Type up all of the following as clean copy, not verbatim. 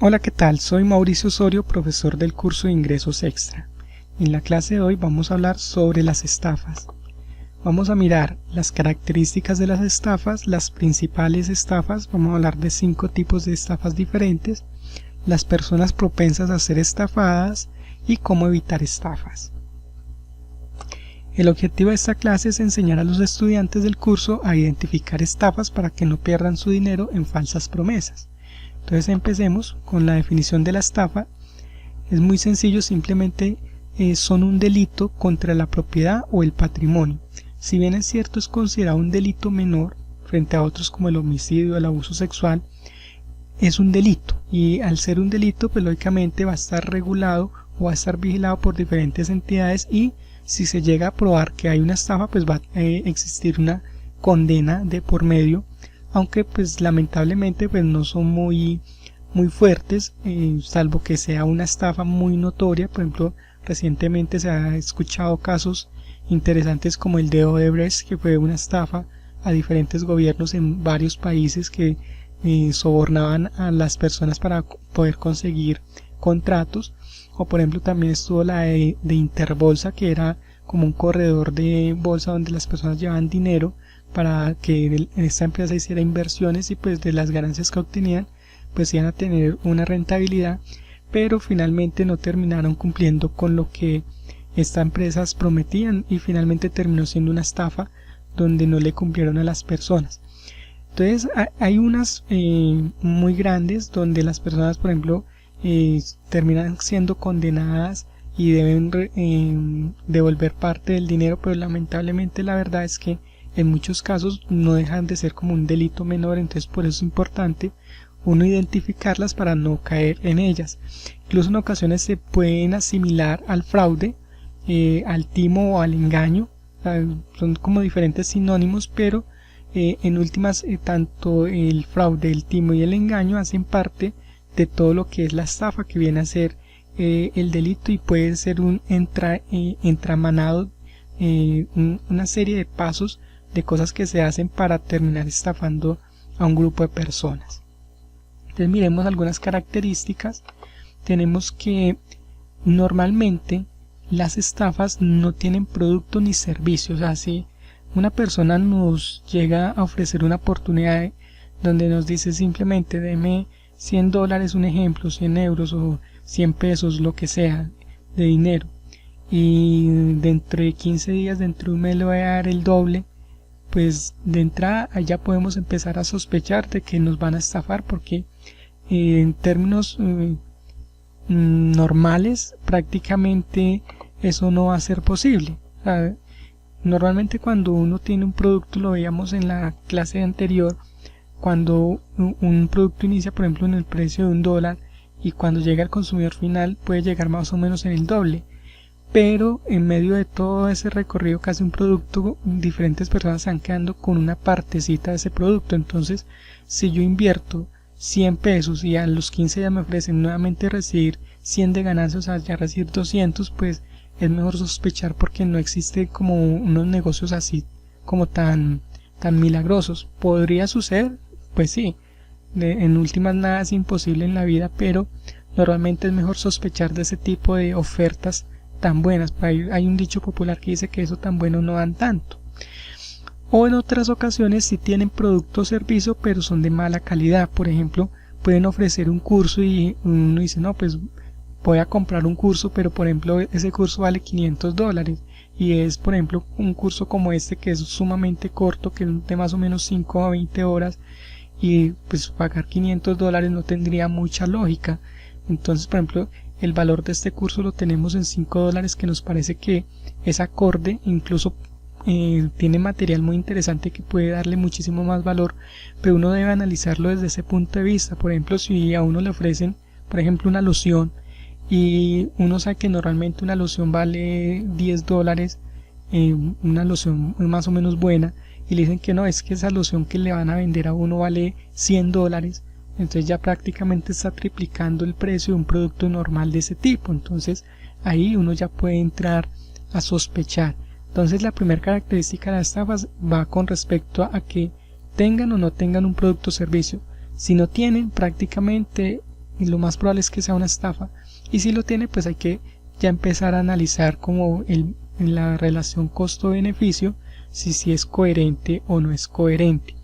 Hola, ¿qué tal? Soy Mauricio Osorio, profesor del curso de Ingresos Extra. En la clase de hoy vamos a hablar sobre las estafas. Vamos a mirar las características de las estafas, las principales estafas, vamos a hablar de 5 tipos de estafas diferentes, las personas propensas a ser estafadas y cómo evitar estafas. El objetivo de esta clase es enseñar a los estudiantes del curso a identificar estafas para que no pierdan su dinero en falsas promesas. Entonces empecemos con la definición de la estafa. Es muy sencillo, simplemente son un delito contra la propiedad o el patrimonio. Si bien es cierto, es considerado un delito menor frente a otros como el homicidio o el abuso sexual, es un delito, y al ser un delito pues lógicamente va a estar regulado o va a estar vigilado por diferentes entidades, y si se llega a probar que hay una estafa pues va a existir una condena de por medio, aunque pues lamentablemente pues no son muy fuertes, salvo que sea una estafa muy notoria. Por ejemplo, recientemente se ha escuchado casos interesantes como el de Odebrecht, que fue una estafa a diferentes gobiernos en varios países que sobornaban a las personas para poder conseguir contratos. O por ejemplo también estuvo la de Interbolsa, que era como un corredor de bolsa donde las personas llevaban dinero para que en esta empresa hiciera inversiones, y pues de las ganancias que obtenían pues iban a tener una rentabilidad, pero finalmente no terminaron cumpliendo con lo que estas empresas prometían y finalmente terminó siendo una estafa donde no le cumplieron a las personas. Entonces hay unas muy grandes donde las personas, por ejemplo, terminan siendo condenadas y deben devolver parte del dinero, pero lamentablemente la verdad es que en muchos casos no dejan de ser como un delito menor. Entonces por eso es importante uno identificarlas para no caer en ellas. Incluso en ocasiones se pueden asimilar al fraude, al timo o al engaño. Son como diferentes sinónimos, pero en últimas tanto el fraude, el timo y el engaño hacen parte de todo lo que es la estafa, que viene a ser el delito, y puede ser un entramanado, una serie de pasos, de cosas que se hacen para terminar estafando a un grupo de personas. Entonces miremos algunas características. Tenemos que normalmente las estafas no tienen producto ni servicio. O sea, si una persona nos llega a ofrecer una oportunidad donde nos dice simplemente deme $100, un ejemplo, 100 euros o 100 pesos, lo que sea de dinero, y dentro de 15 días, dentro de un mes le voy a dar el doble, pues de entrada allá podemos empezar a sospechar de que nos van a estafar, porque en términos normales prácticamente eso no va a ser posible. O sea, normalmente cuando uno tiene un producto, lo veíamos en la clase anterior, cuando un producto inicia por ejemplo en el precio de $1 y cuando llega al consumidor final puede llegar más o menos en el doble, pero en medio de todo ese recorrido que hace un producto, diferentes personas están quedando con una partecita de ese producto. Entonces si yo invierto 100 pesos y a los 15 días me ofrecen nuevamente recibir 100 de ganancias, o sea ya recibir 200, pues es mejor sospechar, porque no existe como unos negocios así como tan milagrosos. ¿Podría suceder? Pues sí, en últimas nada es imposible en la vida, pero normalmente es mejor sospechar de ese tipo de ofertas tan buenas. Hay un dicho popular que dice que eso tan bueno no dan tanto. O en otras ocasiones sí tienen producto o servicio, pero son de mala calidad. Por ejemplo, pueden ofrecer un curso y uno dice, no, pues voy a comprar un curso, pero por ejemplo ese curso vale $500, y es por ejemplo un curso como este que es sumamente corto, que es de más o menos 5 a 20 horas, y pues pagar $500 no tendría mucha lógica. Entonces por ejemplo el valor de este curso lo tenemos en $5, que nos parece que es acorde, incluso tiene material muy interesante que puede darle muchísimo más valor, pero uno debe analizarlo desde ese punto de vista. Por ejemplo, si a uno le ofrecen por ejemplo una loción, y uno sabe que normalmente una loción vale $10, una loción más o menos buena, y le dicen que no, es que esa loción que le van a vender a uno vale $100, entonces ya prácticamente está triplicando el precio de un producto normal de ese tipo. Entonces ahí uno ya puede entrar a sospechar. Entonces la primera característica de las estafas va con respecto a que tengan o no tengan un producto o servicio. Si no tienen, prácticamente lo más probable es que sea una estafa, y si lo tiene, pues hay que ya empezar a analizar como la relación costo-beneficio, si es coherente o no es coherente.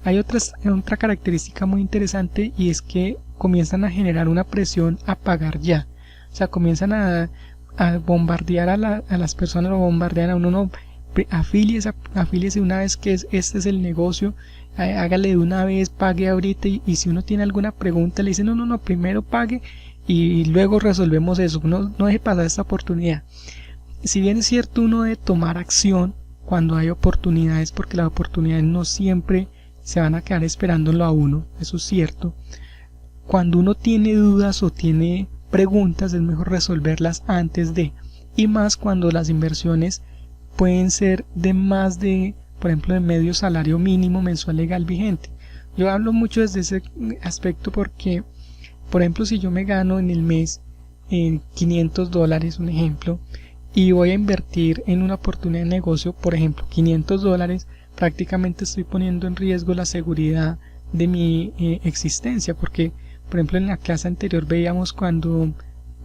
Hay otra característica muy interesante, y es que comienzan a generar una presión a pagar ya. O sea, comienzan a bombardear a las personas, lo bombardean a uno, no, afíliese una vez, que este es el negocio, hágale de una vez, pague ahorita, y si uno tiene alguna pregunta le dicen no, primero pague y luego resolvemos eso, no deje pasar esta oportunidad. Si bien es cierto, uno debe tomar acción cuando hay oportunidades, porque las oportunidades no siempre se van a quedar esperándolo a uno, eso es cierto. Cuando uno tiene dudas o tiene preguntas, es mejor resolverlas antes de, y más cuando las inversiones pueden ser de más de, por ejemplo, de medio salario mínimo mensual legal vigente. Yo hablo mucho desde ese aspecto porque, por ejemplo, si yo me gano en el mes $500, un ejemplo, y voy a invertir en una oportunidad de negocio, por ejemplo, $500, prácticamente estoy poniendo en riesgo la seguridad de mi existencia, porque, por ejemplo, en la clase anterior veíamos cuando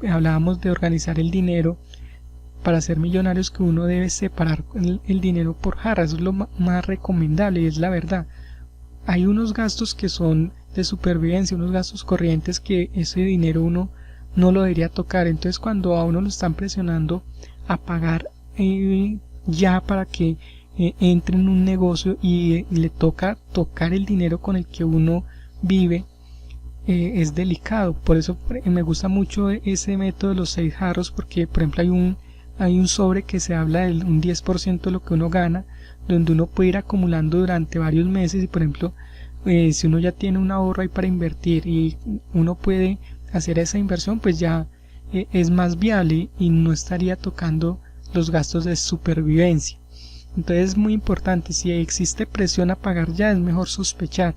hablábamos de organizar el dinero para ser millonarios, que uno debe separar el dinero por jarras. Eso es lo más recomendable, y es la verdad. Hay unos gastos que son de supervivencia, unos gastos corrientes que ese dinero uno no lo debería tocar. Entonces, cuando a uno lo están presionando a pagar ya para que entre en un negocio y le toca tocar el dinero con el que uno vive, es delicado. Por eso me gusta mucho ese método de los 6 jarros, porque, por ejemplo, hay un sobre que se habla del un 10% de lo que uno gana, donde uno puede ir acumulando durante varios meses, y, por ejemplo, si uno ya tiene un ahorro ahí para invertir y uno puede hacer esa inversión, pues ya es más viable y no estaría tocando los gastos de supervivencia. Entonces es muy importante, si existe presión a pagar ya, es mejor sospechar.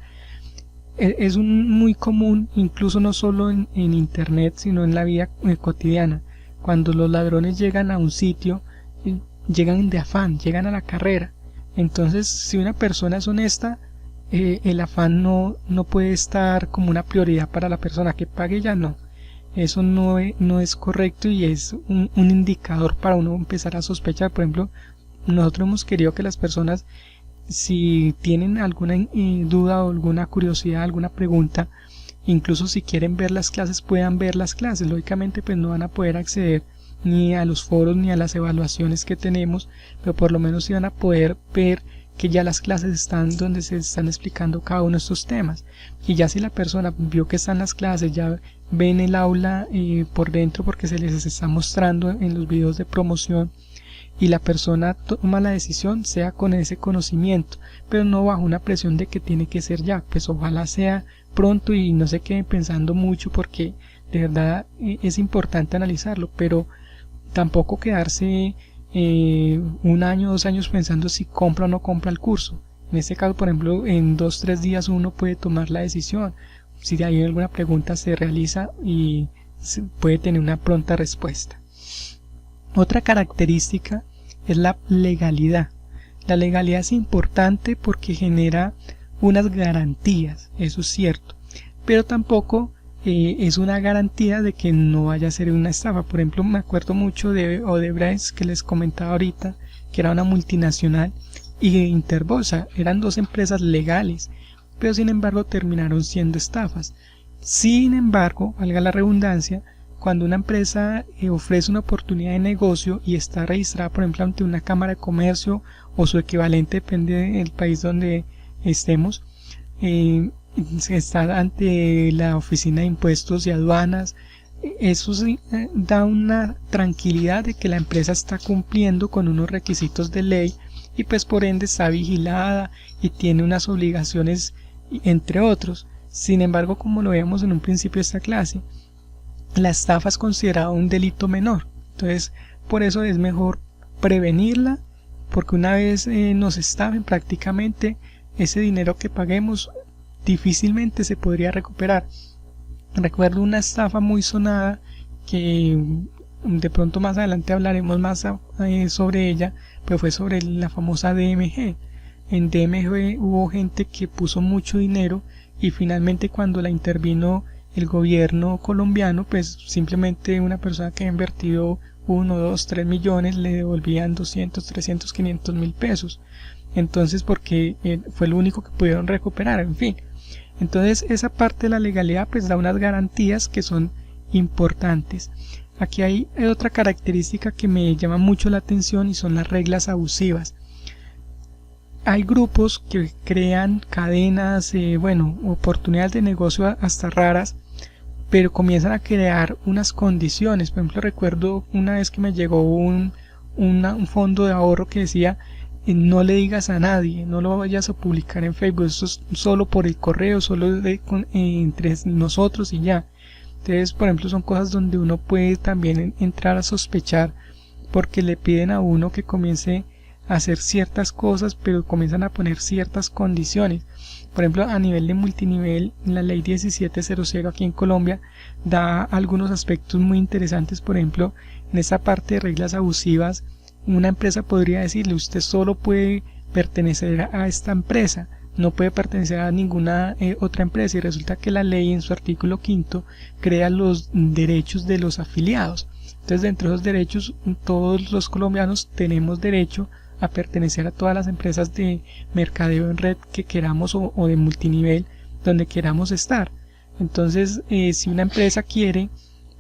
Es muy común, incluso no solo en internet, sino en la vida cotidiana. Cuando los ladrones llegan a un sitio, llegan de afán, llegan a la carrera. Entonces, si una persona es honesta, el afán no puede estar como una prioridad para la persona. Que pague ya, no. Eso no es correcto, y es un indicador para uno empezar a sospechar. Por ejemplo, nosotros hemos querido que las personas, si tienen alguna duda o alguna curiosidad, alguna pregunta, incluso si quieren ver las clases, puedan ver las clases. Lógicamente, pues no van a poder acceder ni a los foros ni a las evaluaciones que tenemos, pero por lo menos sí van a poder ver que ya las clases están donde se están explicando cada uno de estos temas. Y ya si la persona vio que están las clases, ya ven el aula por dentro, porque se les está mostrando en los videos de promoción, y la persona toma la decisión, sea con ese conocimiento, pero no bajo una presión de que tiene que ser ya. Pues ojalá sea pronto y no se queden pensando mucho, porque de verdad es importante analizarlo, pero tampoco quedarse 1 año, 2 años pensando si compra o no compra el curso. En este caso, por ejemplo, en 2-3 días uno puede tomar la decisión. Si hay alguna pregunta, se realiza y se puede tener una pronta respuesta. Otra característica es la legalidad. La legalidad es importante porque genera unas garantías, eso es cierto, pero tampoco es una garantía de que no vaya a ser una estafa. Por ejemplo, me acuerdo mucho de Odebrecht, que les comentaba ahorita, que era una multinacional, y Interbolsa, eran 2 empresas legales, pero sin embargo terminaron siendo estafas. Sin embargo, valga la redundancia, cuando una empresa ofrece una oportunidad de negocio y está registrada, por ejemplo, ante una cámara de comercio o su equivalente, depende del país donde estemos, está ante la oficina de impuestos y aduanas, eso sí, da una tranquilidad de que la empresa está cumpliendo con unos requisitos de ley, y pues por ende está vigilada y tiene unas obligaciones, entre otros. Sin embargo, como lo veíamos en un principio de esta clase, la estafa es considerada un delito menor. Entonces, por eso es mejor prevenirla, porque una vez nos estafen, prácticamente ese dinero que paguemos difícilmente se podría recuperar. Recuerdo una estafa muy sonada, que de pronto más adelante hablaremos más sobre ella, pero fue sobre la famosa DMG. En DMG hubo gente que puso mucho dinero, y finalmente, cuando la intervino el gobierno colombiano, pues simplemente una persona que ha invertido 1, 2, 3 millones le devolvían 200, 300, 500 mil pesos. Entonces, porque fue lo único que pudieron recuperar, en fin. Entonces, esa parte de la legalidad pues da unas garantías que son importantes. Aquí hay otra característica que me llama mucho la atención y son las reglas abusivas. Hay grupos que crean cadenas, oportunidades de negocio hasta raras, pero comienzan a crear unas condiciones. Por ejemplo, recuerdo una vez que me llegó un fondo de ahorro que decía: no le digas a nadie, no lo vayas a publicar en Facebook, eso es solo por el correo, solo entre nosotros y ya. Entonces, por ejemplo, son cosas donde uno puede también entrar a sospechar, porque le piden a uno que comience a hacer ciertas cosas, pero comienzan a poner ciertas condiciones. Por ejemplo, a nivel de multinivel, la ley 1700 aquí en Colombia da algunos aspectos muy interesantes. Por ejemplo, en esa parte de reglas abusivas, una empresa podría decirle: usted solo puede pertenecer a esta empresa, no puede pertenecer a ninguna otra empresa, y resulta que la ley en su artículo 5 crea los derechos de los afiliados. Entonces, dentro de esos derechos, todos los colombianos tenemos derecho a pertenecer a todas las empresas de mercadeo en red que queramos o de multinivel donde queramos estar. Entonces, si una empresa quiere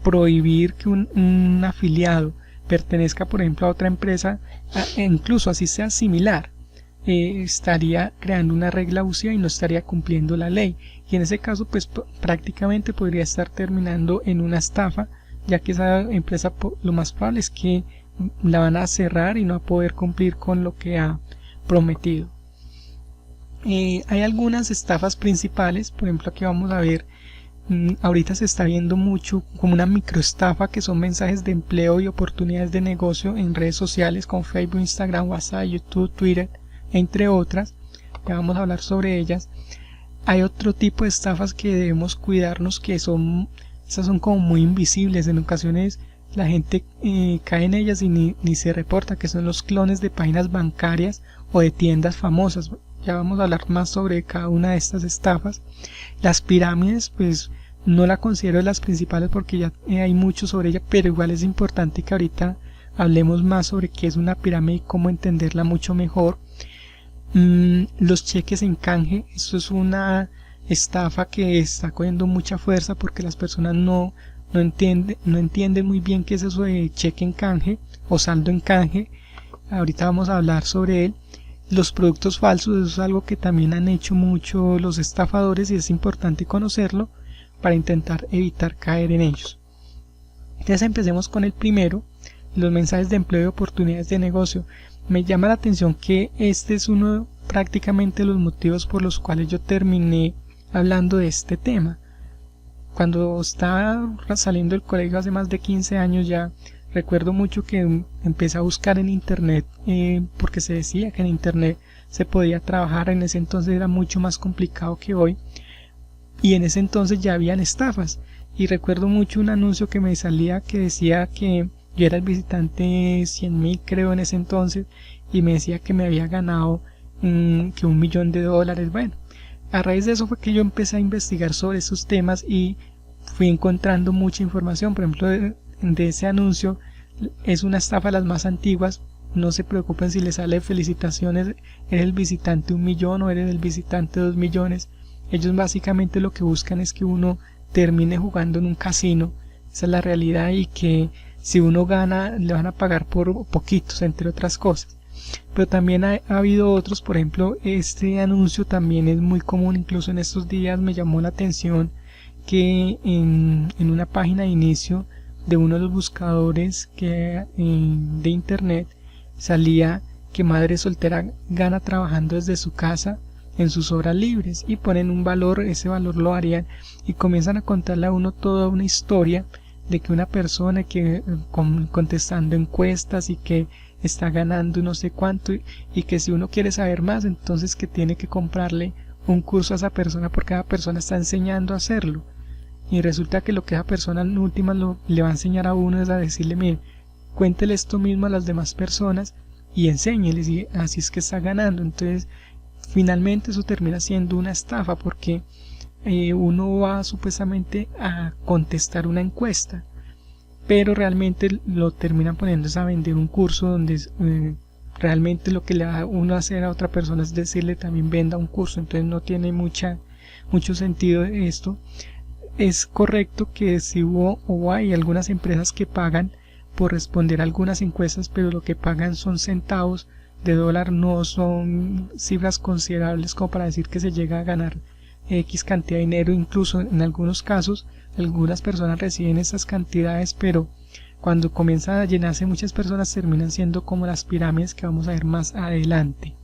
prohibir que un afiliado pertenezca, por ejemplo, a otra empresa, incluso así sea similar, estaría creando una regla abusiva y no estaría cumpliendo la ley, y en ese caso pues prácticamente podría estar terminando en una estafa, ya que esa empresa lo más probable es que la van a cerrar y no va a poder cumplir con lo que ha prometido. Hay algunas estafas principales. Por ejemplo, aquí vamos a ver, ahorita se está viendo mucho como una microestafa, que son mensajes de empleo y oportunidades de negocio en redes sociales como Facebook, Instagram, WhatsApp, YouTube, Twitter, entre otras. Ya vamos a hablar sobre ellas. Hay otro tipo de estafas que debemos cuidarnos, que esas son como muy invisibles. En ocasiones la gente cae en ellas y ni se reporta, que son los clones de páginas bancarias o de tiendas famosas. Ya vamos a hablar más sobre cada una de estas estafas. Las pirámides, pues no la considero de las principales porque ya hay mucho sobre ella, pero igual es importante que ahorita hablemos más sobre qué es una pirámide y cómo entenderla mucho mejor. Los cheques en canje, eso es una estafa que está cogiendo mucha fuerza porque las personas no entienden muy bien qué es eso de cheque en canje o saldo en canje. Ahorita vamos a hablar sobre él. Los productos falsos, eso es algo que también han hecho mucho los estafadores y es importante conocerlo para intentar evitar caer en ellos. Entonces empecemos con el primero, los mensajes de empleo y oportunidades de negocio. Me llama la atención que este es uno prácticamente de los motivos por los cuales yo terminé hablando de este tema. Cuando estaba saliendo del colegio hace más de 15 años ya, recuerdo mucho que empecé a buscar en internet, porque se decía que en internet se podía trabajar. En ese entonces era mucho más complicado que hoy, y en ese entonces ya habían estafas, y recuerdo mucho un anuncio que me salía que decía que yo era el visitante 100.000, creo, en ese entonces, y me decía que me había ganado que $1.000.000. Bueno, a raíz de eso fue que yo empecé a investigar sobre esos temas y fui encontrando mucha información. Por ejemplo, de ese anuncio, es una estafa de las más antiguas. No se preocupen si les sale felicitaciones, eres el visitante 1.000.000 o eres el visitante 2.000.000. Ellos básicamente lo que buscan es que uno termine jugando en un casino. Esa es la realidad, y que si uno gana le van a pagar por poquitos, entre otras cosas. Pero también ha habido otros. Por ejemplo, este anuncio también es muy común. Incluso en estos días me llamó la atención que en una página de inicio de uno de los buscadores de internet salía que madre soltera gana trabajando desde su casa en sus horas libres, y ponen un valor, ese valor lo harían, y comienzan a contarle a uno toda una historia de que una persona que contestando encuestas y que está ganando no sé cuánto, y que si uno quiere saber más, entonces que tiene que comprarle un curso a esa persona porque esa persona está enseñando a hacerlo. Y resulta que lo que esa persona en última le va a enseñar a uno es a decirle: mire, cuéntele esto mismo a las demás personas y enséñeles, y así es que está ganando. Entonces finalmente eso termina siendo una estafa, porque uno va supuestamente a contestar una encuesta, pero realmente lo terminan poniéndose a vender un curso donde realmente lo que le da uno a hacer a otra persona es decirle también venda un curso. Entonces no tiene mucho sentido esto. Es correcto que si hubo o hay algunas empresas que pagan por responder algunas encuestas, pero lo que pagan son centavos de dólar, no son cifras considerables como para decir que se llega a ganar X cantidad de dinero. Incluso en algunos casos algunas personas reciben esas cantidades, pero cuando comienzan a llenarse muchas personas terminan siendo como las pirámides que vamos a ver más adelante.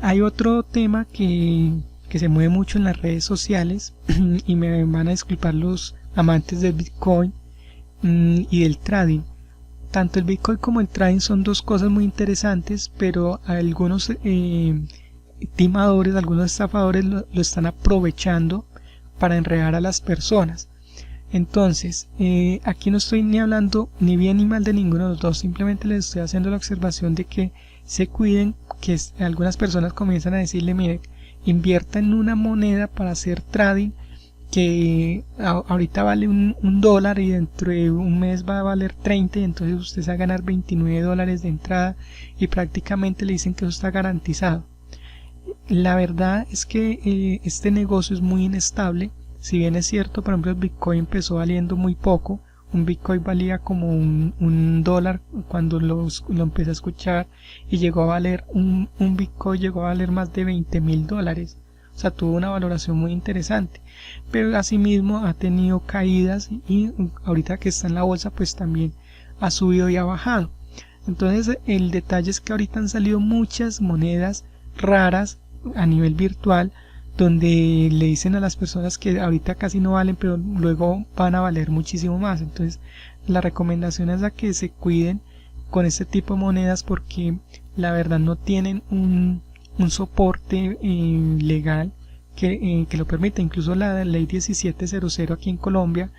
Hay otro tema que se mueve mucho en las redes sociales y me van a disculpar los amantes del Bitcoin y del trading. Tanto el Bitcoin como el trading son dos cosas muy interesantes, pero algunos timadores, algunos estafadores lo están aprovechando para enredar a las personas. Entonces, aquí no estoy ni hablando ni bien ni mal de ninguno de los dos, simplemente les estoy haciendo la observación de que se cuiden, que algunas personas comienzan a decirle, mire, invierta en una moneda para hacer trading que ahorita vale un dólar y dentro de un mes va a valer 30, y entonces usted se va a ganar 29 dólares de entrada, y prácticamente le dicen que eso está garantizado. La verdad es que este negocio es muy inestable. Si bien es cierto, por ejemplo, el Bitcoin empezó valiendo muy poco, un Bitcoin valía como un dólar cuando lo empecé a escuchar, y llegó a valer un Bitcoin llegó a valer más de 20.000 dólares. O sea, tuvo una valoración muy interesante, pero asimismo ha tenido caídas, y ahorita que está en la bolsa pues también ha subido y ha bajado. Entonces el detalle es que ahorita han salido muchas monedas raras a nivel virtual, donde le dicen a las personas que ahorita casi no valen, pero luego van a valer muchísimo más. Entonces la recomendación es a que se cuiden con este tipo de monedas, porque la verdad no tienen un soporte legal que lo permita. Incluso la ley 1700 aquí en Colombia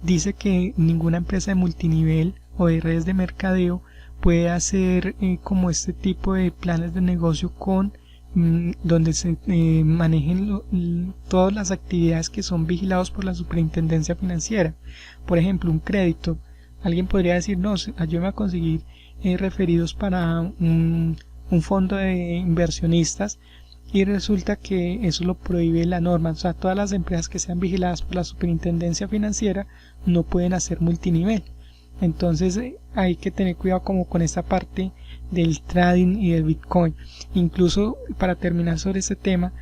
dice que ninguna empresa de multinivel o de redes de mercadeo puede hacer como este tipo de planes de negocio con donde se manejen todas las actividades que son vigilados por la superintendencia financiera. Por ejemplo, un crédito. Alguien podría decir, no, ayúdame a conseguir referidos para un fondo de inversionistas, y resulta que eso lo prohíbe la norma. O sea, todas las empresas que sean vigiladas por la superintendencia financiera no pueden hacer multinivel. Entonces hay que tener cuidado como con esta parte del trading y del Bitcoin. Incluso para terminar sobre este tema,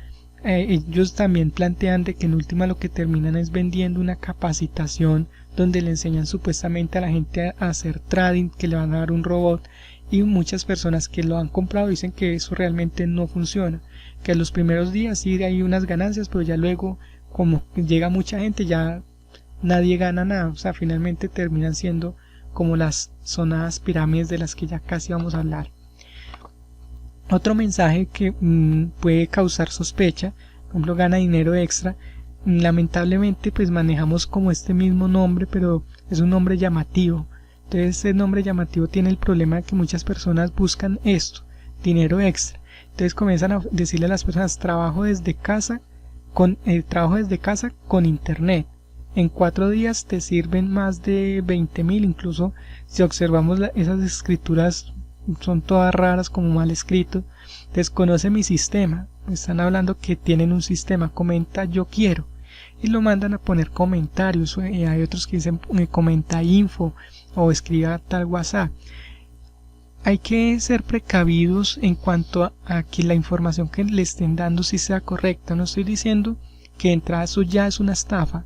ellos también plantean de que en última lo que terminan es vendiendo una capacitación donde le enseñan supuestamente a la gente a hacer trading, que le van a dar un robot, y muchas personas que lo han comprado dicen que eso realmente no funciona, que en los primeros días sí hay unas ganancias, pero ya luego, como llega mucha gente, ya nadie gana nada. O sea, finalmente terminan siendo como las sonadas pirámides de las que ya casi vamos a hablar. Otro mensaje que puede causar sospecha, por ejemplo, gana dinero extra. Lamentablemente pues manejamos como este mismo nombre, pero es un nombre llamativo. Entonces este nombre llamativo tiene el problema de que muchas personas buscan esto, dinero extra. Entonces comienzan a decirle a las personas, trabajo desde casa con internet. En 4 días te sirven más de 20.000. Incluso si observamos esas escrituras son todas raras, como mal escrito. Desconoce mi sistema. Están hablando que tienen un sistema. Comenta yo quiero, y lo mandan a poner comentarios. Hay otros que dicen comenta info o escriba tal WhatsApp. Hay que ser precavidos en cuanto a que la información que le estén dando sí sea correcta. No estoy diciendo que de entrada eso ya es una estafa,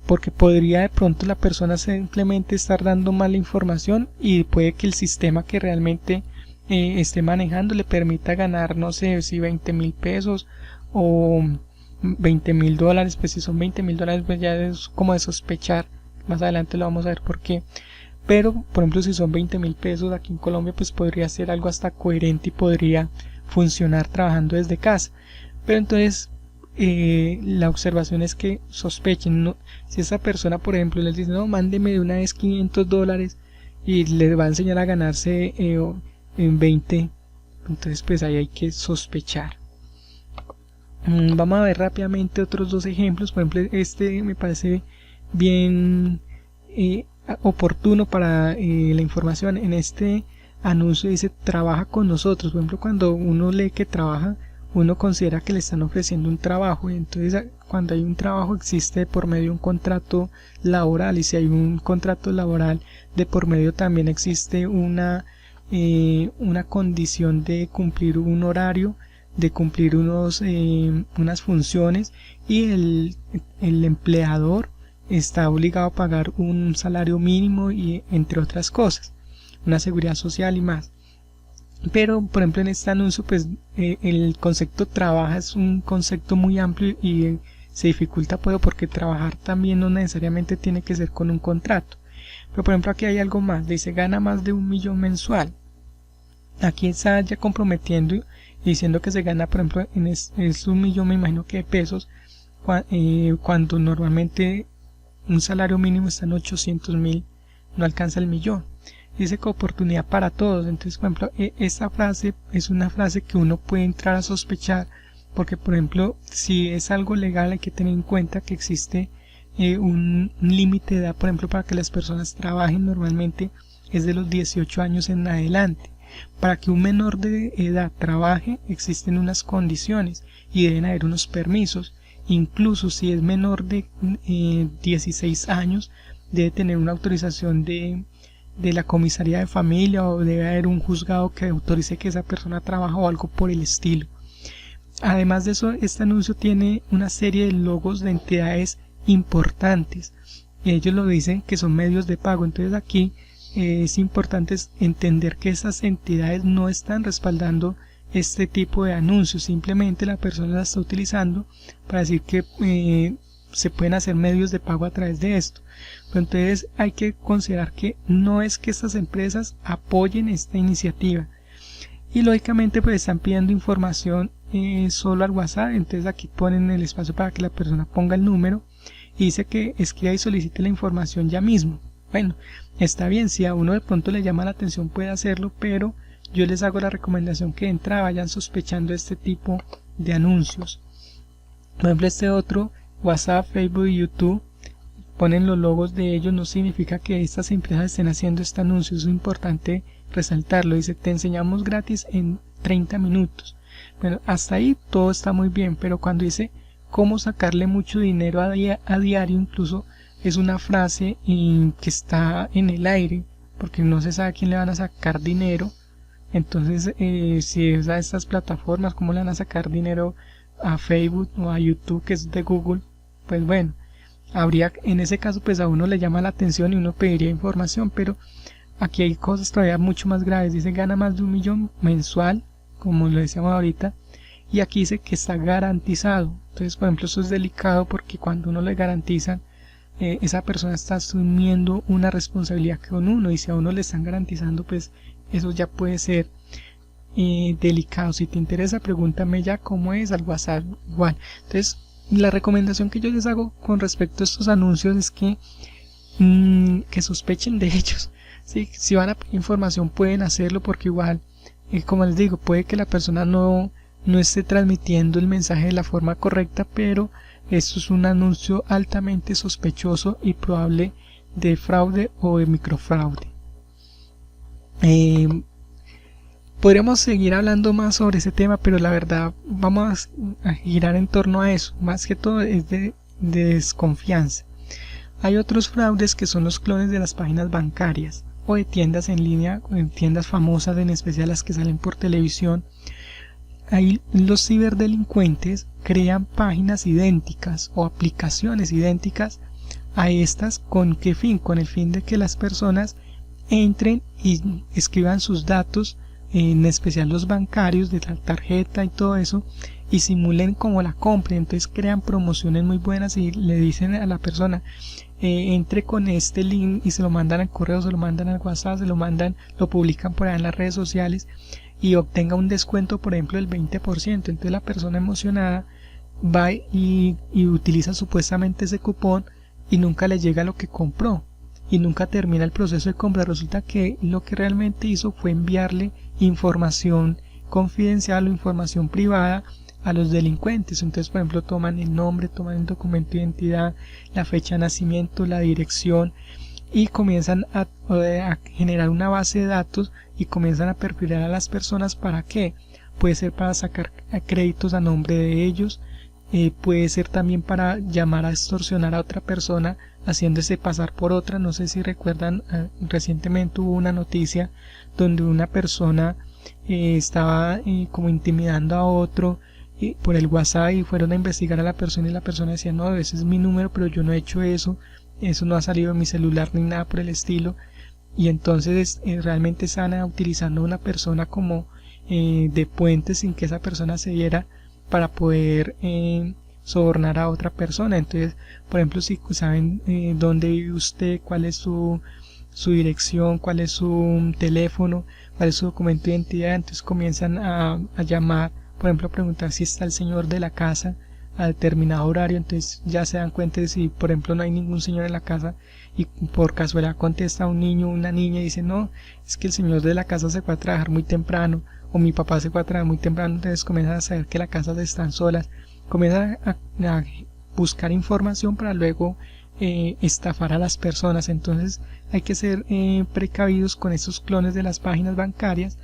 porque podría de pronto la persona simplemente estar dando mala información, y puede que el sistema que realmente esté manejando le permita ganar, no sé si 20.000 pesos o 20.000 dólares. Pues si son 20.000 dólares pues ya es como de sospechar. Más adelante lo vamos a ver por qué. Pero por ejemplo, si son 20.000 pesos aquí en Colombia, pues podría ser algo hasta coherente y podría funcionar trabajando desde casa. Pero entonces la observación es que sospechen, ¿no? Si esa persona, por ejemplo, les dice, no, mándeme de una vez 500 dólares y le va a enseñar a ganarse en 20, entonces pues ahí hay que sospechar. Vamos a ver rápidamente otros dos ejemplos. Por ejemplo, este me parece bien oportuno para la información. En este anuncio dice trabaja con nosotros. Por ejemplo, cuando uno lee que trabaja, uno considera que le están ofreciendo un trabajo, y entonces cuando hay un trabajo existe por medio de un contrato laboral, y si hay un contrato laboral de por medio también existe una condición de cumplir un horario, de cumplir unas funciones, y el empleador está obligado a pagar un salario mínimo y entre otras cosas, una seguridad social y más. Pero por ejemplo en este anuncio pues el concepto trabaja es un concepto muy amplio y se dificulta porque trabajar también no necesariamente tiene que ser con un contrato. Pero por ejemplo aquí hay algo más, dice gana más de 1 millón mensual. Aquí está ya comprometiendo y diciendo que se gana, por ejemplo, es 1 millón, me imagino que de pesos, cuando normalmente un salario mínimo está en 800.000, no alcanza el millón. Dice que oportunidad para todos. Entonces, por ejemplo, esta frase es una frase que uno puede entrar a sospechar, porque por ejemplo, si es algo legal hay que tener en cuenta que existe un límite de edad, por ejemplo, para que las personas trabajen, normalmente es de los 18 años en adelante. Para que un menor de edad trabaje existen unas condiciones y deben haber unos permisos. Incluso si es menor de 16 años debe tener una autorización de la comisaría de familia, o debe haber un juzgado que autorice que esa persona trabaja o algo por el estilo. Además de eso, este anuncio tiene una serie de logos de entidades importantes y ellos lo dicen que son medios de pago. Entonces aquí es importante entender que esas entidades no están respaldando este tipo de anuncios, simplemente la persona la está utilizando para decir que se pueden hacer medios de pago a través de esto. Pero entonces hay que considerar que no es que estas empresas apoyen esta iniciativa, y lógicamente pues están pidiendo información solo al WhatsApp. Entonces aquí ponen el espacio para que la persona ponga el número y dice que escriba y solicite la información ya mismo. Bueno, está bien, si a uno de pronto le llama la atención puede hacerlo, pero yo les hago la recomendación que de entrada vayan sospechando este tipo de anuncios. Por ejemplo, este otro, WhatsApp, Facebook y YouTube, ponen los logos de ellos, no significa que estas empresas estén haciendo este anuncio, es importante resaltarlo. Dice, te enseñamos gratis en 30 minutos. Bueno, hasta ahí todo está muy bien, pero cuando dice cómo sacarle mucho dinero a diario, incluso es una frase que está en el aire, porque no se sabe a quién le van a sacar dinero. Entonces, si es a estas plataformas, ¿cómo le van a sacar dinero a Facebook o a YouTube, que es de Google? Pues bueno, habría, en ese caso pues a uno le llama la atención y uno pediría información, pero aquí hay cosas todavía mucho más graves. Dice gana más de 1 millón mensual, como lo decíamos ahorita, y aquí dice que está garantizado. Entonces, por ejemplo, eso es delicado porque cuando uno le garantizan, esa persona está asumiendo una responsabilidad con uno, y si a uno le están garantizando, pues eso ya puede ser delicado. Si te interesa, pregúntame ya cómo es al WhatsApp igual. Entonces, la recomendación que yo les hago con respecto a estos anuncios es que sospechen de ellos. ¿Sí? Si van a pedir información pueden hacerlo, porque igual, como les digo, puede que la persona no esté transmitiendo el mensaje de la forma correcta, pero esto es un anuncio altamente sospechoso y probable de fraude o de microfraude. Podríamos seguir hablando más sobre ese tema, pero la verdad vamos a girar en torno a eso. Más que todo es de desconfianza. Hay otros fraudes que son los clones de las páginas bancarias o de tiendas en línea, en tiendas famosas, en especial las que salen por televisión. Ahí los ciberdelincuentes crean páginas idénticas o aplicaciones idénticas a estas. ¿Con qué fin? Con el fin de que las personas entren y escriban sus datos, en especial los bancarios, de la tarjeta y todo eso, y simulen como la compra. Entonces crean promociones muy buenas y le dicen a la persona, entre con este link, y se lo mandan al correo, se lo mandan al WhatsApp, se lo mandan, lo publican por ahí en las redes sociales, y obtenga un descuento, por ejemplo, del 20%. Entonces la persona emocionada va y utiliza supuestamente ese cupón y nunca le llega lo que compró y nunca termina el proceso de compra. Resulta que lo que realmente hizo fue enviarle información confidencial o información privada a los delincuentes. Entonces, por ejemplo, toman el nombre, toman el documento de identidad, la fecha de nacimiento, la dirección, y comienzan a generar una base de datos y comienzan a perfilar a las personas. ¿Para qué? Puede ser para sacar créditos a nombre de ellos, puede ser también para llamar a extorsionar a otra persona haciéndose pasar por otra. No sé si recuerdan, recientemente hubo una noticia donde una persona estaba como intimidando a otro por el WhatsApp, y fueron a investigar a la persona y la persona decía: no, ese es mi número, pero yo no he hecho eso no ha salido de mi celular ni nada por el estilo. Y entonces realmente están utilizando a una persona como de puente sin que esa persona se viera, para poder sobornar a otra persona. Entonces, por ejemplo, si saben dónde vive usted, cuál es su dirección, cuál es su teléfono, cuál es su documento de identidad, entonces comienzan a llamar, por ejemplo, a preguntar si está el señor de la casa a determinado horario. Entonces ya se dan cuenta de si, por ejemplo, no hay ningún señor en la casa y por casualidad contesta un niño o una niña y dice: no, es que el señor de la casa se fue a trabajar muy temprano, o mi papá se fue a trabajar muy temprano. Entonces comienzan a saber que las casas están solas, comienzan a buscar información para luego estafar a las personas. Entonces hay que ser precavidos con esos clones de las páginas bancarias.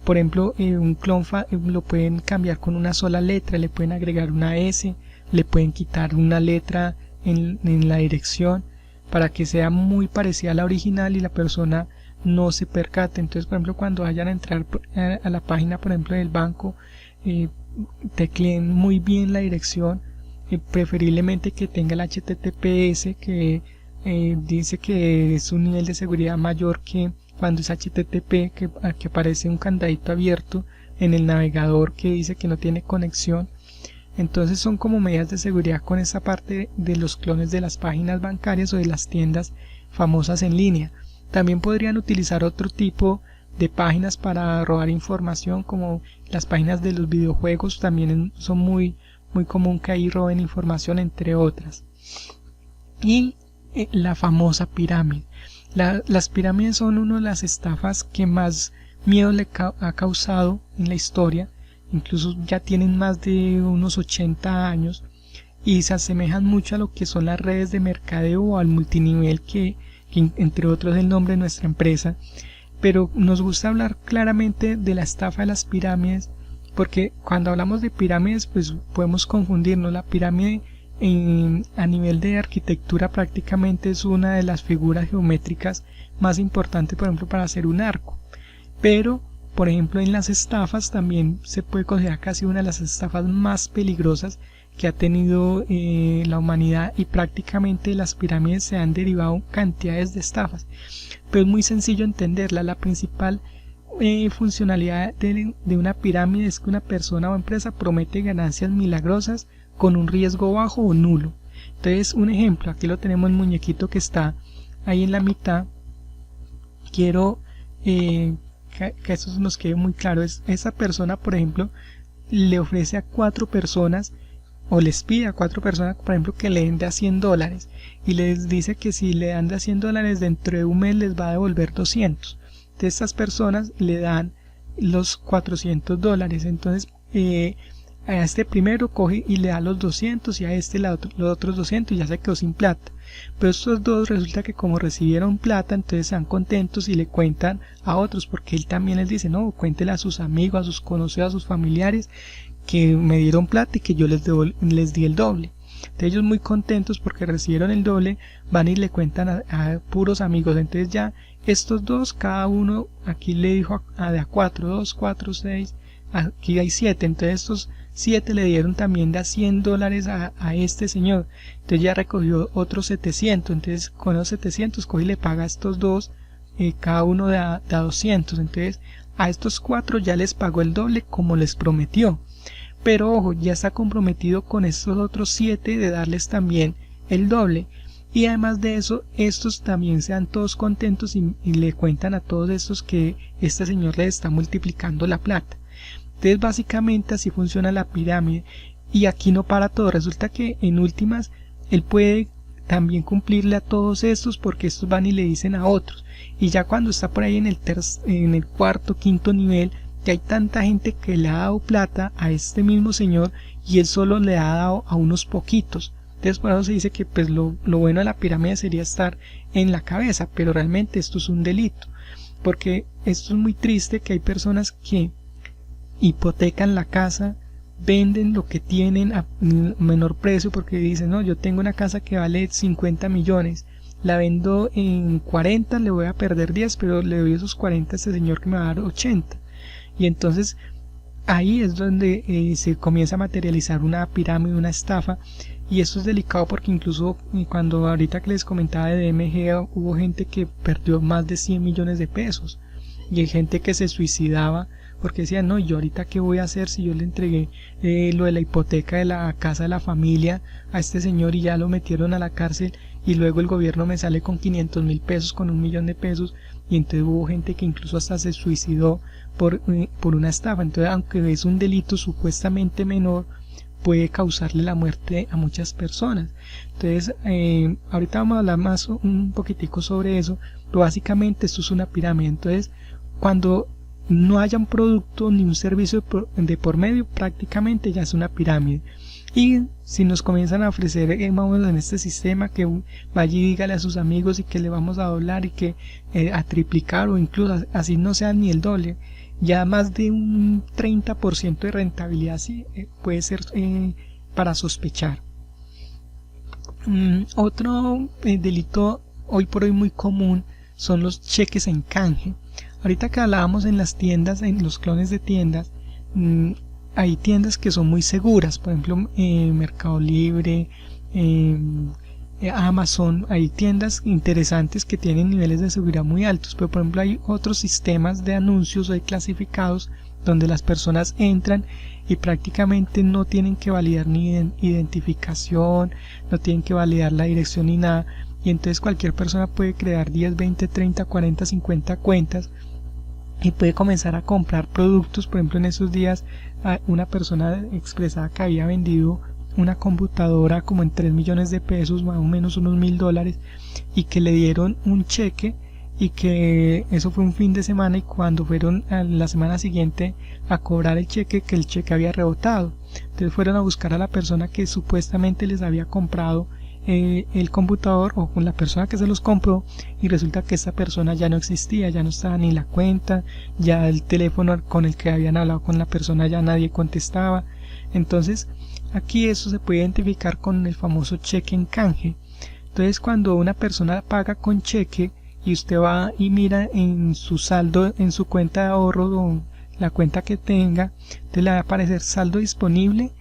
Por ejemplo, un clon lo pueden cambiar con una sola letra, le pueden agregar una S, le pueden quitar una letra en la dirección para que sea muy parecida a la original y la persona no se percate. Entonces, por ejemplo, cuando vayan a entrar a la página, por ejemplo, del banco, tecleen muy bien la dirección, preferiblemente que tenga el HTTPS, que dice que es un nivel de seguridad mayor que cuando es HTTP, que aparece un candadito abierto en el navegador que dice que no tiene conexión. Entonces son como medidas de seguridad con esa parte de los clones de las páginas bancarias o de las tiendas famosas en línea. También podrían utilizar otro tipo de páginas para robar información, como las páginas de los videojuegos. También son muy común que ahí roben información, entre otras. Y la famosa pirámide. Las pirámides son una de las estafas que más miedo le ha causado en la historia. Incluso ya tienen más de unos 80 años y se asemejan mucho a lo que son las redes de mercadeo o al multinivel, que entre otros es el nombre de nuestra empresa. Pero nos gusta hablar claramente de la estafa de las pirámides, porque cuando hablamos de pirámides pues podemos confundirnos. La pirámide a nivel de arquitectura prácticamente es una de las figuras geométricas más importantes, por ejemplo, para hacer un arco. Pero, por ejemplo, en las estafas también se puede considerar casi una de las estafas más peligrosas que ha tenido la humanidad, y prácticamente las pirámides se han derivado cantidades de estafas. Pero es muy sencillo entenderla. La principal funcionalidad de una pirámide es que una persona o empresa promete ganancias milagrosas con un riesgo bajo o nulo. Entonces, un ejemplo, aquí lo tenemos, el muñequito que está ahí en la mitad. Quiero que eso nos quede muy claro. Esa persona, por ejemplo, le ofrece a 4 personas, o les pide a 4 personas, por ejemplo, que le den de a $100, y les dice que si le dan de a $100 dentro de un mes les va a devolver 200. Entonces estas personas le dan los $400. Entonces a este primero coge y le da los 200, y a este los otros 200, y ya se quedó sin plata. Pero estos dos resulta que como recibieron plata, entonces están contentos y le cuentan a otros, porque él también les dice: no, cuéntele a sus amigos, a sus conocidos, a sus familiares que me dieron plata y que yo les di el doble. Entonces ellos, muy contentos porque recibieron el doble, van y le cuentan a puros amigos. Entonces ya estos dos, cada uno aquí le dijo de a 4, 2, 4, 6, aquí hay 7, entonces estos 7 le dieron también de a $100 a este señor. Entonces ya recogió otros 700, entonces con los 700 coge y le paga a estos dos, cada uno de a 200. Entonces a estos 4 ya les pagó el doble como les prometió. Pero ojo, ya está comprometido con estos otros 7 de darles también el doble. Y además de eso, estos también sean todos contentos y le cuentan a todos estos que este señor les está multiplicando la plata. Entonces básicamente así funciona la pirámide. Y aquí no para todo. Resulta que en últimas él puede también cumplirle a todos estos, porque estos van y le dicen a otros. Y ya cuando está por ahí en el cuarto, quinto nivel, que hay tanta gente que le ha dado plata a este mismo señor y él solo le ha dado a unos poquitos. Entonces por eso se dice que pues lo bueno de la pirámide sería estar en la cabeza, pero realmente esto es un delito, porque esto es muy triste, que hay personas que hipotecan la casa, venden lo que tienen a menor precio porque dicen, no, yo tengo una casa que vale 50 millones, la vendo en 40, le voy a perder 10, pero le doy esos 40 a este señor que me va a dar 80. Y entonces ahí es donde se comienza a materializar una pirámide, una estafa. Y esto es delicado porque incluso cuando ahorita que les comentaba de DMG, hubo gente que perdió más de 100 millones de pesos. Y hay gente que se suicidaba porque decía, no, yo ahorita qué voy a hacer si yo le entregué lo de la hipoteca de la casa de la familia a este señor y ya lo metieron a la cárcel, y luego el gobierno me sale con 500.000 pesos, con 1.000.000 de pesos. Y entonces hubo gente que incluso hasta se suicidó por una estafa. Entonces, aunque es un delito supuestamente menor, puede causarle la muerte a muchas personas. Entonces ahorita vamos a hablar más un poquitico sobre eso, pero básicamente esto es una pirámide. Entonces, cuando no haya un producto ni un servicio de por medio, prácticamente ya es una pirámide. Y si nos comienzan a ofrecer vamos en este sistema, que vaya y dígale a sus amigos y que le vamos a doblar y que a triplicar, o incluso así no sea ni el doble, ya más de un 30% de rentabilidad, sí, puede ser para sospechar. Otro delito hoy por hoy muy común son los cheques en canje. Ahorita que hablábamos en las tiendas, en los clones de tiendas, hay tiendas que son muy seguras, por ejemplo Mercado Libre, Amazon. Hay tiendas interesantes que tienen niveles de seguridad muy altos, pero por ejemplo hay otros sistemas de anuncios o de clasificados donde las personas entran y prácticamente no tienen que validar ni identificación, no tienen que validar la dirección ni nada, y entonces cualquier persona puede crear 10, 20, 30, 40, 50 cuentas y puede comenzar a comprar productos. Por ejemplo, en esos días una persona expresaba que había vendido una computadora como en 3 millones de pesos, más o menos unos $1.000, y que le dieron un cheque, y que eso fue un fin de semana, y cuando fueron a la semana siguiente a cobrar el cheque, que el cheque había rebotado. Entonces fueron a buscar a la persona que supuestamente les había comprado el computador, o con la persona que se los compró, y resulta que esta persona ya no existía, ya no estaba ni la cuenta, ya el teléfono con el que habían hablado con la persona ya nadie contestaba. Entonces aquí eso se puede identificar con el famoso cheque en canje. Entonces cuando una persona paga con cheque y usted va y mira en su saldo, en su cuenta de ahorro o la cuenta que tenga, entonces le va a aparecer saldo disponible,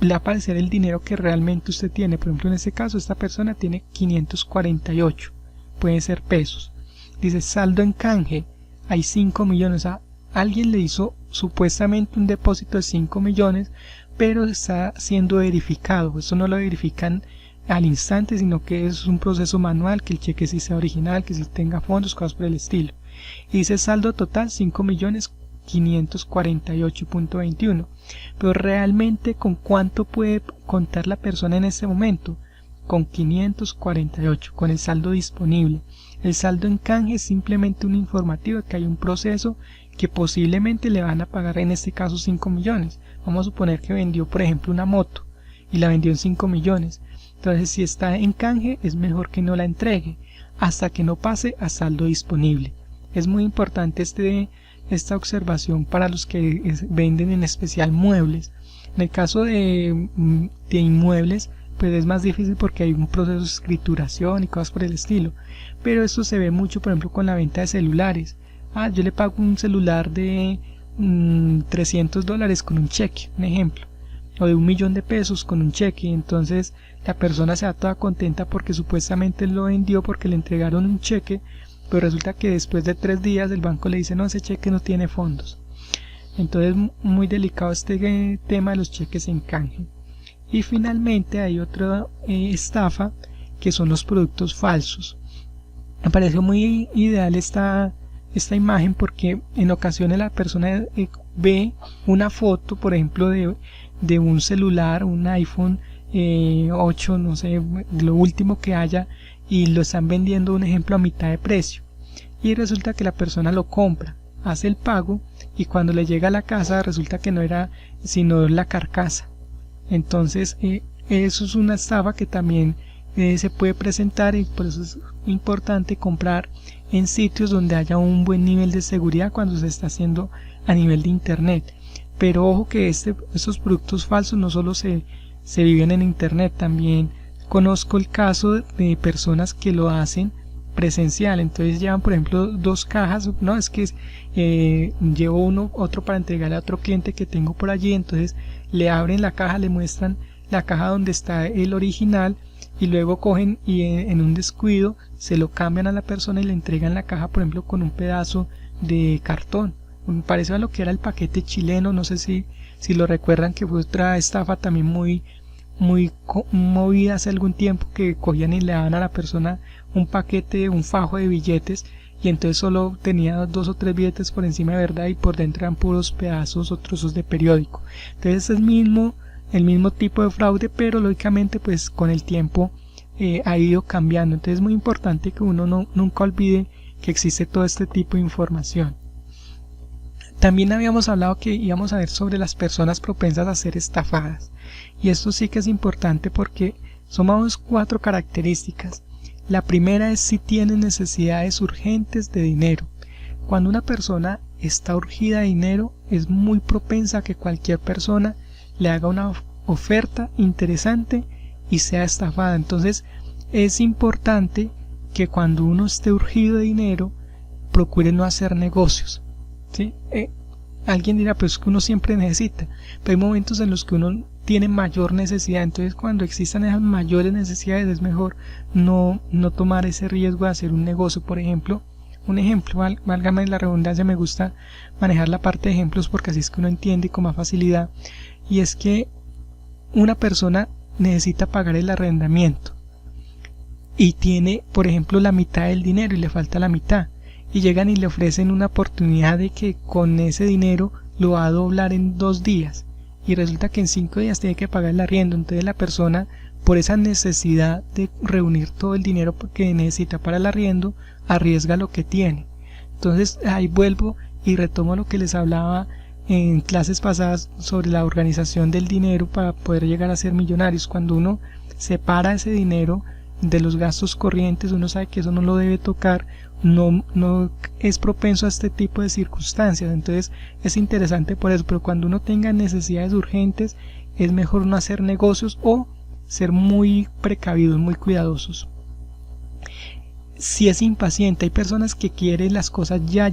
le va a aparecer el dinero que realmente usted tiene. Por ejemplo, en este caso esta persona tiene 548, pueden ser pesos. Dice saldo en canje, hay 5 millones. Alguien le hizo supuestamente un depósito de 5 millones, pero está siendo verificado. Eso no lo verifican al instante, sino que es un proceso manual, que el cheque sí sea original, que sí tenga fondos, cosas por el estilo. Y dice saldo total 5.548.21. Pero realmente, ¿con cuánto puede contar la persona en este momento? Con 548, con el saldo disponible. El saldo en canje es simplemente un informativo de que hay un proceso que posiblemente le van a pagar, en este caso 5 millones. Vamos a suponer que vendió, por ejemplo, una moto y la vendió en 5 millones. Entonces, si está en canje, es mejor que no la entregue hasta que no pase a saldo disponible. Es muy importante esta observación para los que venden en especial muebles. En el caso de inmuebles, pues es más difícil porque hay un proceso de escrituración y cosas por el estilo. Pero esto se ve mucho, por ejemplo, con la venta de celulares. Yo le pago un celular de $300 con un cheque, un ejemplo, o de 1.000.000 de pesos con un cheque. Entonces la persona se va toda contenta porque supuestamente lo vendió porque le entregaron un cheque, pero resulta que después de 3 días el banco le dice, no, ese cheque no tiene fondos. Entonces muy delicado este tema de los cheques en canje. Y finalmente hay otra estafa, que son los productos falsos. Me pareció muy ideal esta imagen porque en ocasiones la persona ve una foto, por ejemplo, de un celular, un iPhone 8, no sé, lo último que haya, y lo están vendiendo, un ejemplo, a mitad de precio. Y resulta que la persona lo compra, hace el pago y cuando le llega a la casa resulta que no era sino la carcasa. Entonces eso es una estafa que también se puede presentar, y por eso es importante comprar en sitios donde haya un buen nivel de seguridad cuando se está haciendo a nivel de internet. Pero ojo que estos productos falsos no solo se viven en internet, también conozco el caso de personas que lo hacen presencial. Entonces llevan, por ejemplo, 2 cajas, no, es que llevo otro para entregarle a otro cliente que tengo por allí. Entonces le abren la caja, le muestran la caja donde está el original, y luego cogen y en un descuido se lo cambian a la persona y le entregan la caja, por ejemplo, con un pedazo de cartón. Parece a lo que era el paquete chileno, no sé si lo recuerdan, que fue otra estafa también muy movida hace algún tiempo, que cogían y le daban a la persona un paquete, un fajo de billetes, y entonces solo tenía 2 o 3 billetes por encima, de verdad, y por dentro eran puros pedazos o trozos de periódico. Entonces es el mismo tipo de fraude, pero lógicamente pues con el tiempo ha ido cambiando. Entonces es muy importante que uno nunca olvide que existe todo este tipo de información. También habíamos hablado que íbamos a ver sobre las personas propensas a ser estafadas, y esto sí que es importante porque somos 4 características. La primera es si tiene necesidades urgentes de dinero. Cuando una persona está urgida de dinero, es muy propensa a que cualquier persona le haga una oferta interesante y sea estafada. Entonces es importante que cuando uno esté urgido de dinero procure no hacer negocios, ¿sí? Alguien dirá, pues que uno siempre necesita, pero hay momentos en los que uno tiene mayor necesidad. Entonces cuando existan esas mayores necesidades es mejor no tomar ese riesgo de hacer un negocio. Por ejemplo, válgame la redundancia, me gusta manejar la parte de ejemplos porque así es que uno entiende con más facilidad, y es que una persona necesita pagar el arrendamiento y tiene, por ejemplo, la mitad del dinero y le falta la mitad, y llegan y le ofrecen una oportunidad de que con ese dinero lo va a doblar en 2 días, y resulta que en 5 días tiene que pagar el arriendo. Entonces la persona, por esa necesidad de reunir todo el dinero que necesita para el arriendo, arriesga lo que tiene. Entonces ahí vuelvo y retomo lo que les hablaba en clases pasadas sobre la organización del dinero para poder llegar a ser millonarios. Cuando uno separa ese dinero de los gastos corrientes, uno sabe que eso no lo debe tocar, no es propenso a este tipo de circunstancias. Entonces es interesante por eso. Pero cuando uno tenga necesidades urgentes, es mejor no hacer negocios o ser muy precavidos, muy cuidadosos. Si es impaciente, hay personas que quieren las cosas ya,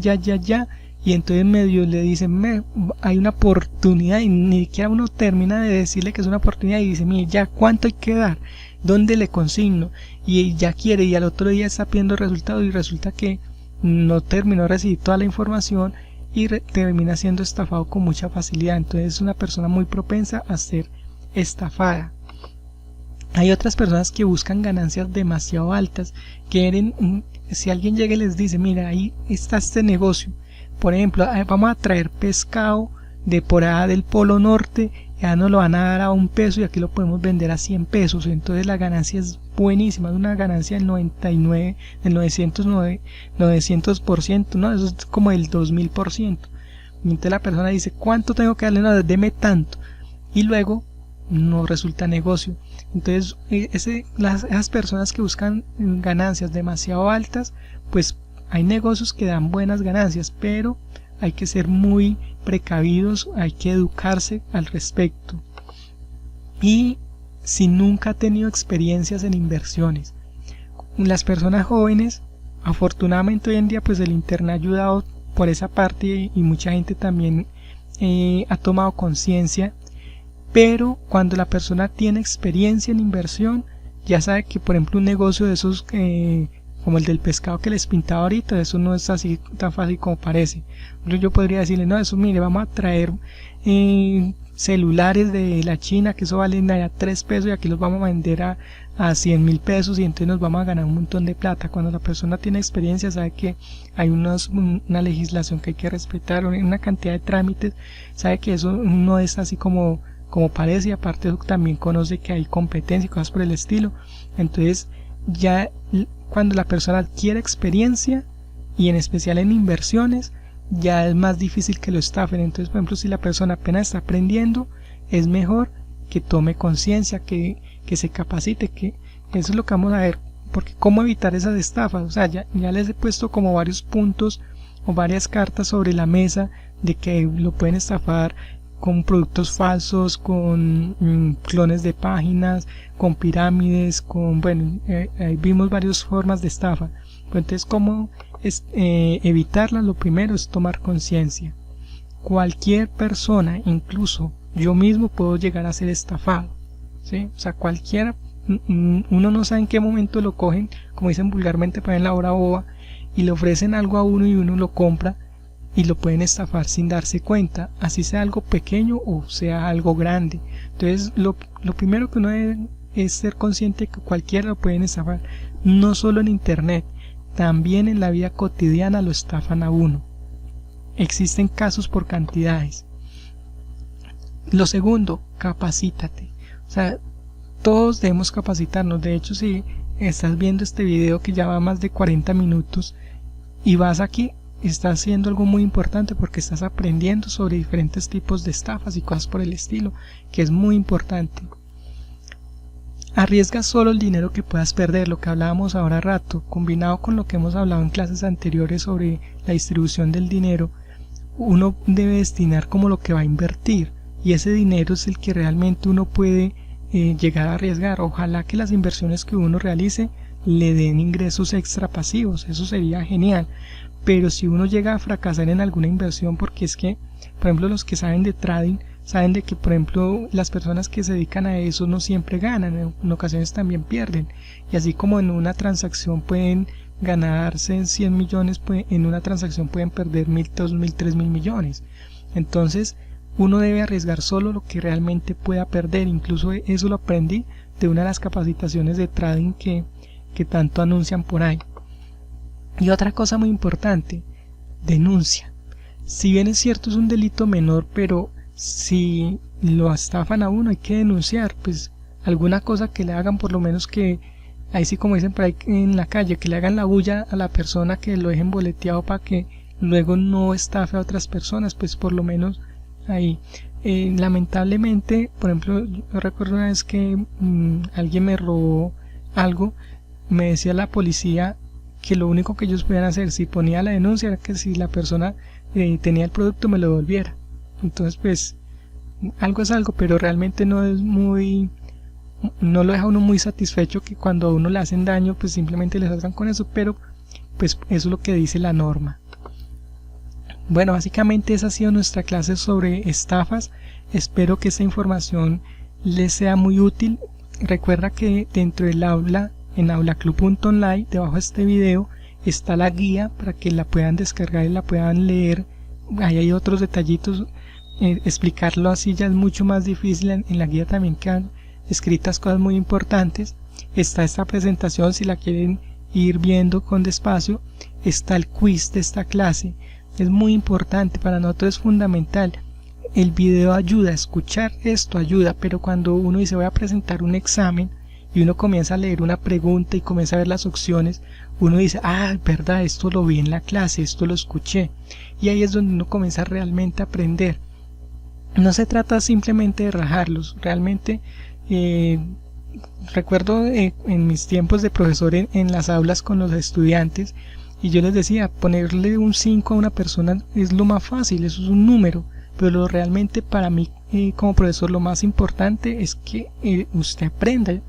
y entonces medio le dicen, hay una oportunidad, y ni siquiera uno termina de decirle que es una oportunidad, y dice, mire, ya cuánto hay que dar, dónde le consigno, y ya quiere, y al otro día está pidiendo resultados, y resulta que no terminó de recibir toda la información y termina siendo estafado con mucha facilidad. Entonces es una persona muy propensa a ser estafada. Hay otras personas que buscan ganancias demasiado altas, si alguien llega y les dice, mira, ahí está este negocio, por ejemplo, vamos a traer pescado de por allá del Polo Norte, ya nos lo van a dar a $1 y aquí lo podemos vender a 100 pesos. Entonces la ganancia es buenísima, es una ganancia del 99, del 900%, ¿no? Eso es como el 2000%. Entonces la persona dice, ¿cuánto tengo que darle? No, deme tanto. Y luego no resulta negocio. Entonces esas personas que buscan ganancias demasiado altas, pues hay negocios que dan buenas ganancias, pero hay que ser muy precavidos, hay que educarse al respecto. Y si nunca ha tenido experiencias en inversiones, las personas jóvenes, afortunadamente hoy en día pues el internet ha ayudado por esa parte, y mucha gente también ha tomado conciencia. Pero cuando la persona tiene experiencia en inversión, ya sabe que, por ejemplo, un negocio de esos como el del pescado que les pintaba ahorita, eso no es así tan fácil como parece. Yo podría decirle, no, eso mire, vamos a traer celulares de la China, que eso valen allá 3 pesos, y aquí los vamos a vender a 100.000 pesos, y entonces nos vamos a ganar un montón de plata. Cuando la persona tiene experiencia, sabe que hay una legislación que hay que respetar, una cantidad de trámites, sabe que eso no es así como parece, y aparte eso también conoce que hay competencia y cosas por el estilo. Entonces ya cuando la persona adquiere experiencia, y en especial en inversiones, ya es más difícil que lo estafen. Entonces, por ejemplo, si la persona apenas está aprendiendo, es mejor que tome conciencia, que se capacite, que eso es lo que vamos a ver. Porque cómo evitar esas estafas, o sea, ya les he puesto como varios puntos o varias cartas sobre la mesa de que lo pueden estafar con productos falsos, con clones de páginas, con pirámides, con, bueno, ahí vimos varias formas de estafa. Entonces, ¿cómo evitarla? Lo primero es tomar conciencia. Cualquier persona, incluso yo mismo, puedo llegar a ser estafado, ¿sí? O sea, cualquiera, uno no sabe en qué momento lo cogen, como dicen vulgarmente, ponen la hora boba y le ofrecen algo a uno y uno lo compra y lo pueden estafar sin darse cuenta, así sea algo pequeño o sea algo grande. Entonces, lo primero que uno debe es ser consciente que cualquiera lo pueden estafar, no solo en internet, también en la vida cotidiana lo estafan a uno. Existen casos por cantidades. Lo segundo, capacítate. O sea, todos debemos capacitarnos. De hecho, si estás viendo este video que ya va más de 40 minutos y vas aquí, estás haciendo algo muy importante porque estás aprendiendo sobre diferentes tipos de estafas y cosas por el estilo, que es muy importante. Arriesga solo el dinero que puedas perder, lo que hablábamos ahora rato, combinado con lo que hemos hablado en clases anteriores sobre la distribución del dinero. Uno debe destinar como lo que va a invertir, y ese dinero es el que realmente uno puede llegar a arriesgar. Ojalá que las inversiones que uno realice le den ingresos extra pasivos, eso sería genial. Pero si uno llega a fracasar en alguna inversión, porque es que, por ejemplo, los que saben de trading saben de que, por ejemplo, las personas que se dedican a eso no siempre ganan, en ocasiones también pierden, y así como en una transacción pueden ganarse en 100 millones, en una transacción pueden perder 1.000, 2.000, 3.000 millones. Entonces uno debe arriesgar solo lo que realmente pueda perder. Incluso eso lo aprendí de una de las capacitaciones de trading que tanto anuncian por ahí. Y otra cosa muy importante, denuncia. Si bien es cierto, es un delito menor, pero si lo estafan a uno hay que denunciar, pues alguna cosa que le hagan, por lo menos que, ahí sí como dicen por ahí en la calle, que le hagan la bulla a la persona, que lo dejen boleteado para que luego no estafe a otras personas, pues por lo menos ahí. Lamentablemente, por ejemplo, yo recuerdo una vez que alguien me robó algo, me decía la policía que lo único que ellos podían hacer si ponía la denuncia era que si la persona tenía el producto me lo devolviera. Entonces, pues algo es algo, pero realmente no lo deja uno muy satisfecho, que cuando a uno le hacen daño pues simplemente les salgan con eso, pero pues eso es lo que dice la norma. Bueno, básicamente esa ha sido nuestra clase sobre estafas. Espero que esta información les sea muy útil. Recuerda que dentro del aula, en aulaclub.online, debajo de este video está la guía para que la puedan descargar y la puedan leer. Ahí hay otros detallitos. Explicarlo así ya es mucho más difícil. En la guía también quedan escritas cosas muy importantes. Está esta presentación si la quieren ir viendo con despacio. Está el quiz de esta clase. Es muy importante, para nosotros es fundamental. El video ayuda, escuchar esto ayuda, pero cuando uno dice voy a presentar un examen y uno comienza a leer una pregunta y comienza a ver las opciones, uno dice, ah, verdad, esto lo vi en la clase, esto lo escuché, y ahí es donde uno comienza realmente a aprender. No se trata simplemente de rajarlos, realmente recuerdo en mis tiempos de profesor en las aulas con los estudiantes, y yo les decía, ponerle un 5 a una persona es lo más fácil, eso es un número, pero realmente para mí como profesor lo más importante es que usted aprenda.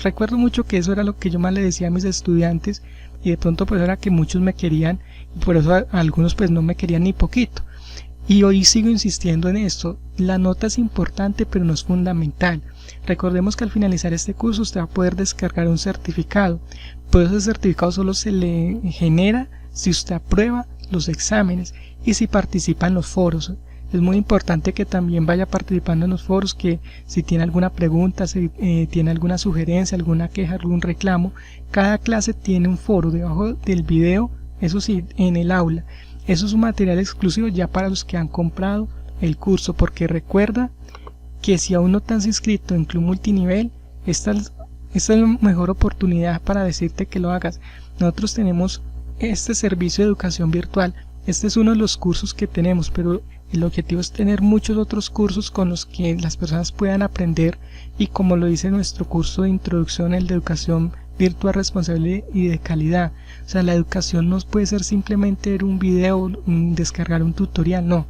Recuerdo mucho que eso era lo que yo más le decía a mis estudiantes, y de pronto pues era que muchos me querían y por eso algunos pues no me querían ni poquito, y hoy sigo insistiendo en esto. La nota es importante pero no es fundamental. Recordemos que al finalizar este curso usted va a poder descargar un certificado, pero ese certificado solo se le genera si usted aprueba los exámenes y si participa en los foros. Es muy importante que también vaya participando en los foros, que si tiene alguna pregunta, si tiene alguna sugerencia, alguna queja, algún reclamo, cada clase tiene un foro debajo del video, eso sí, en el aula. Eso es un material exclusivo ya para los que han comprado el curso, porque recuerda que si aún no te has inscrito en Club Multinivel, esta es la mejor oportunidad para decirte que lo hagas. Nosotros tenemos este servicio de educación virtual Este es uno de los cursos que tenemos, pero el objetivo es tener muchos otros cursos con los que las personas puedan aprender, y como lo dice nuestro curso de introducción, el de educación virtual responsable y de calidad. O sea, la educación no puede ser simplemente ver un video, descargar un tutorial, no.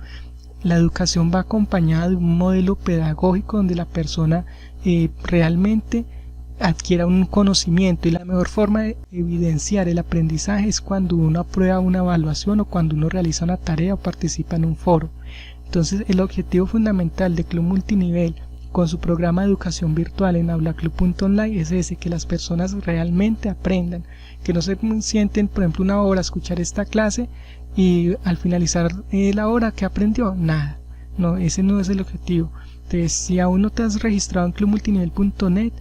La educación va acompañada de un modelo pedagógico donde la persona realmente adquiera un conocimiento, y la mejor forma de evidenciar el aprendizaje es cuando uno aprueba una evaluación o cuando uno realiza una tarea o participa en un foro. Entonces, el objetivo fundamental de Club Multinivel con su programa de educación virtual en aulaclub.online es ese, que las personas realmente aprendan, que no se sienten, por ejemplo, una hora a escuchar esta clase y al finalizar la hora, ¿qué aprendió? Nada. No, ese no es el objetivo. Entonces, si aún no te has registrado en clubmultinivel.net,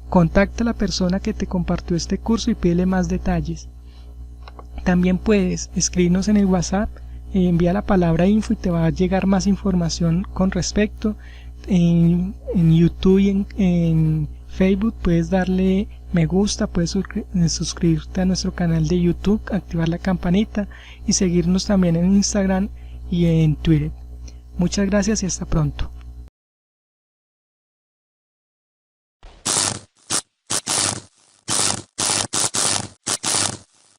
contacta a la persona que te compartió este curso y pídele más detalles. También puedes escribirnos en el WhatsApp, envía la palabra info y te va a llegar más información con respecto. En YouTube y en Facebook puedes darle me gusta, puedes suscribirte a nuestro canal de YouTube, activar la campanita y seguirnos también en Instagram y en Twitter. Muchas gracias y hasta pronto.